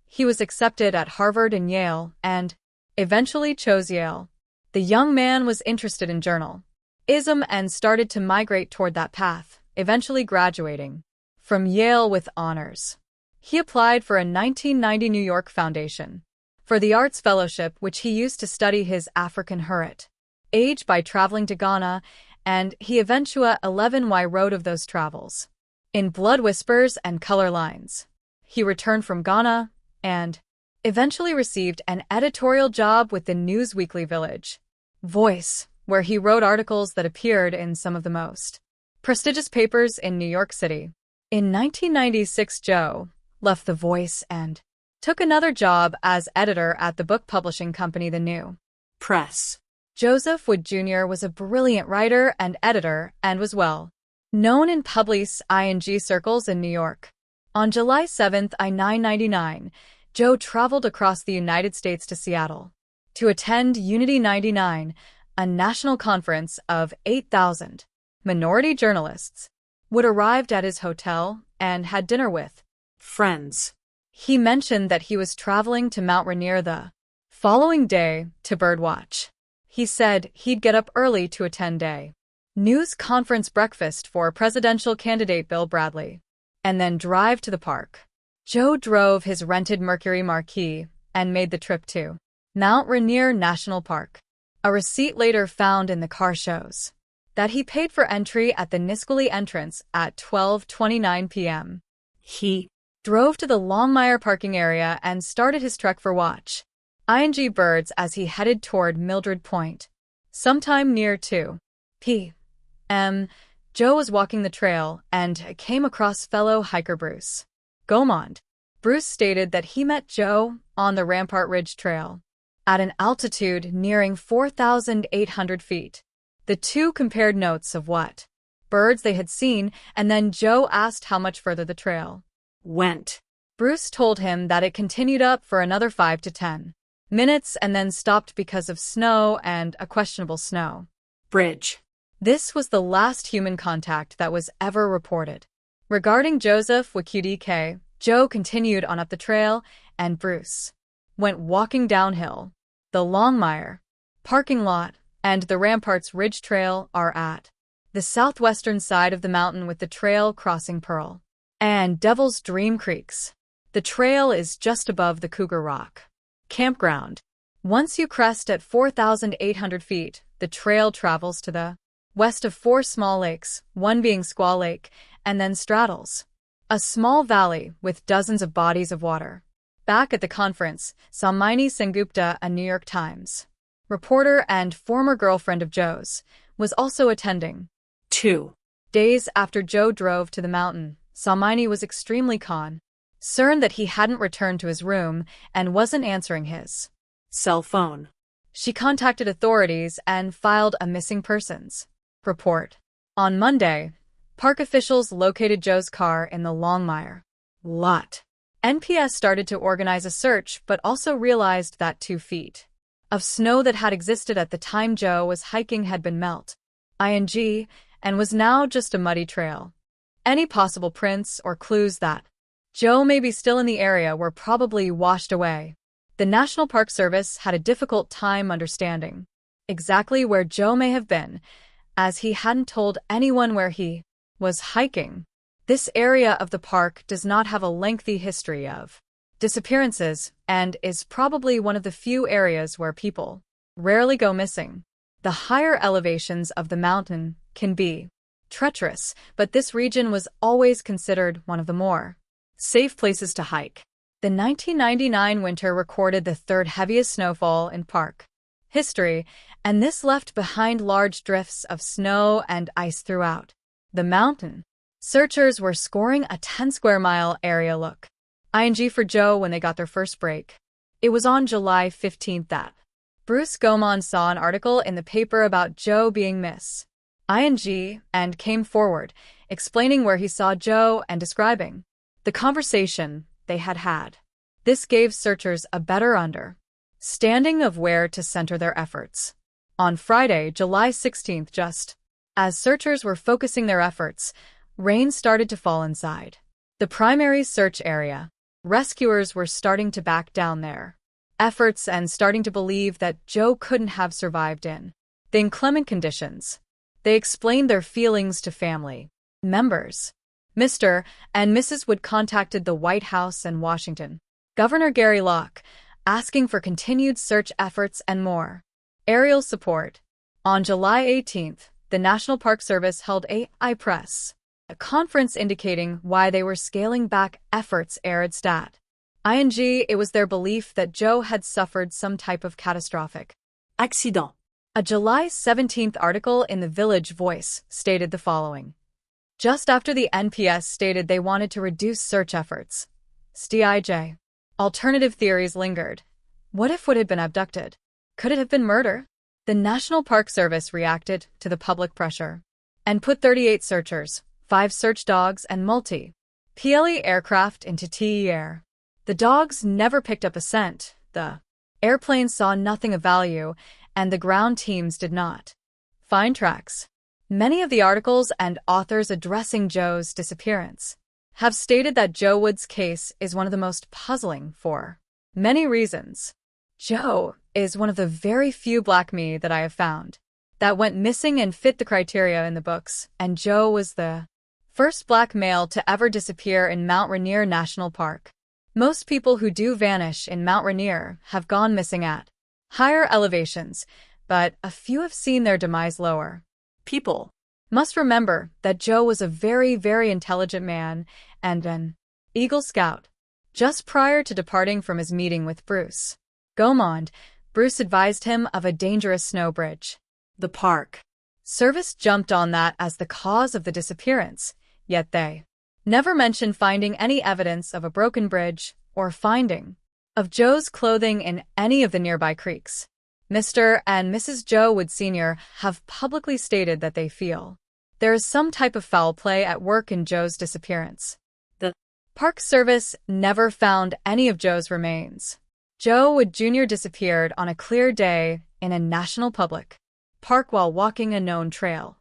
He was accepted at Harvard and Yale, and eventually chose Yale. The young man was interested in journalism and started to migrate toward that path, eventually graduating from Yale with honors. He applied for a 1990 New York Foundation for the Arts Fellowship, which he used to study his African heritage by traveling to Ghana, and he eventually 11 wrote of those travels in Blood Whispers and Color Lines. He returned from Ghana and eventually received an editorial job with the News Weekly Village Voice, where he wrote articles that appeared in some of the most prestigious papers in New York City. In 1996, Joe left The Voice and took another job as editor at the book publishing company The New Press. Joseph Wood Jr. was a brilliant writer and editor and was well known in public ing circles in New York. On July 7th, I-999, Joe traveled across the United States to Seattle to attend Unity 99, a national conference of 8,000 minority journalists. Wood arrived at his hotel and had dinner with friends. He mentioned that he was traveling to Mount Rainier the following day to birdwatch. He said he'd get up early to attend a news conference breakfast for presidential candidate Bill Bradley, and then drive to the park. Joe drove his rented Mercury Marquis and made the trip to Mount Rainier National Park. A receipt later found in the car shows that he paid for entry at the Nisqually entrance at 12:29 p.m. He drove to the Longmire parking area and started his trek for watch ING birds as he headed toward Mildred Point. Sometime near 2 p.m., Joe was walking the trail and came across fellow hiker Bruce Gaumond. Bruce stated that he met Joe on the Rampart Ridge Trail at an altitude nearing 4,800 feet. The two compared notes of what birds they had seen, and then Joe asked how much further the trail went. Bruce told him that it continued up for another 5 to 10 minutes and then stopped because of snow and a questionable snow bridge. This was the last human contact that was ever reported. Regarding Joseph Wakudike, Joe continued on up the trail, and Bruce went walking downhill. The Longmire parking lot and the Ramparts Ridge Trail are at the southwestern side of the mountain, with the trail crossing Pearl and Devil's Dream Creeks. The trail is just above the Cougar Rock campground. Once you crest at 4,800 feet, the trail travels to the west of 4 small lakes, one being Squaw Lake, and then straddles a small valley with dozens of bodies of water. Back at the conference, Salmini Sengupta, a New York Times reporter and former girlfriend of Joe's, was also attending. 2 days after Joe drove to the mountain, Salmini was extremely concerned that he hadn't returned to his room and wasn't answering his cell phone. She contacted authorities and filed a missing persons report. On Monday, park officials located Joe's car in the Longmire lot. NPS started to organize a search but also realized that 2 feet of snow that had existed at the time Joe was hiking had been melted ING and was now just a muddy trail. Any possible prints or clues that Joe may be still in the area were probably washed away. The National Park Service had a difficult time understanding exactly where Joe may have been, as he hadn't told anyone where he was hiking. This area of the park does not have a lengthy history of disappearances and is probably one of the few areas where people rarely go missing. The higher elevations of the mountain can be treacherous, but this region was always considered one of the more safe places to hike. The 1999 winter recorded the 3rd heaviest snowfall in park history, and this left behind large drifts of snow and ice throughout the mountain. Searchers were scoring a 10-square-mile area look ING for Joe when they got their first break. It was on July 15th that Bruce Gaumond saw an article in the paper about Joe being miss ING and came forward, explaining where he saw Joe and describing the conversation they had had. This gave searchers a better understanding of where to center their efforts. On Friday, July 16th, just as searchers were focusing their efforts, rain started to fall inside the primary search area. Rescuers were starting to back down their efforts and starting to believe that Joe couldn't have survived in the inclement conditions. They explained their feelings to family members. Mr. and Mrs. Wood contacted the White House and Washington Governor Gary Locke, asking for continued search efforts and more aerial support. On July 18th, the National Park Service held a press conference indicating why they were scaling back efforts. Stat ING. It was their belief that Joe had suffered some type of catastrophic accident. A July 17th article in the Village Voice stated the following. Just after the NPS stated they wanted to reduce search efforts, STIJ. Alternative theories lingered. What if Wood had been abducted? Could it have been murder? The National Park Service reacted to the public pressure and put 38 searchers, 5 search dogs, and multi PLE aircraft into TE air. The dogs never picked up a scent, the airplanes saw nothing of value, and the ground teams did not find tracks. Many of the articles and authors addressing Joe's disappearance have stated that Joe Wood's case is one of the most puzzling for many reasons. Joe is one of the very few black men that I have found that went missing and fit the criteria in the books, and Joe was the first black male to ever disappear in Mount Rainier National Park. Most people who do vanish in Mount Rainier have gone missing at higher elevations, but a few have seen their demise lower. People must remember that Joe was a very, very intelligent man and an Eagle Scout. Just prior to departing from his meeting with Bruce Gaumond, Bruce advised him of a dangerous snow bridge. The park Service jumped on that as the cause of the disappearance, yet they never mentioned finding any evidence of a broken bridge or finding of Joe's clothing in any of the nearby creeks. Mr. and Mrs. Joe Wood Sr. have publicly stated that they feel there is some type of foul play at work in Joe's disappearance. The Park Service never found any of Joe's remains. Joe Wood Jr. disappeared on a clear day in a national public park while walking a known trail.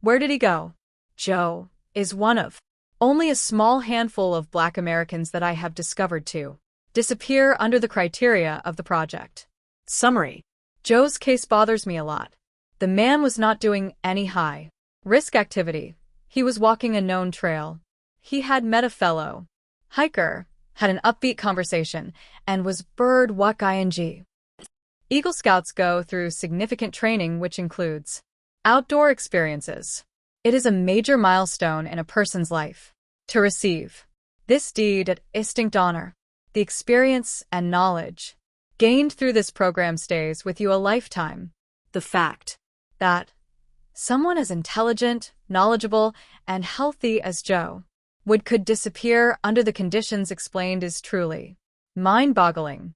Where did he go? Joe is one of only a small handful of black Americans that I have discovered to disappear under the criteria of the project. Summary. Joe's case bothers me a lot. The man was not doing any high-risk activity. He was walking a known trail. He had met a fellow hiker, had an upbeat conversation, and was bird-walking. Eagle Scouts go through significant training which includes outdoor experiences. It is a major milestone in a person's life to receive this deed at distinct honor. The experience and knowledge gained through this program stays with you a lifetime. The fact that someone as intelligent, knowledgeable, and healthy as Joe Wood could disappear under the conditions explained is truly mind-boggling.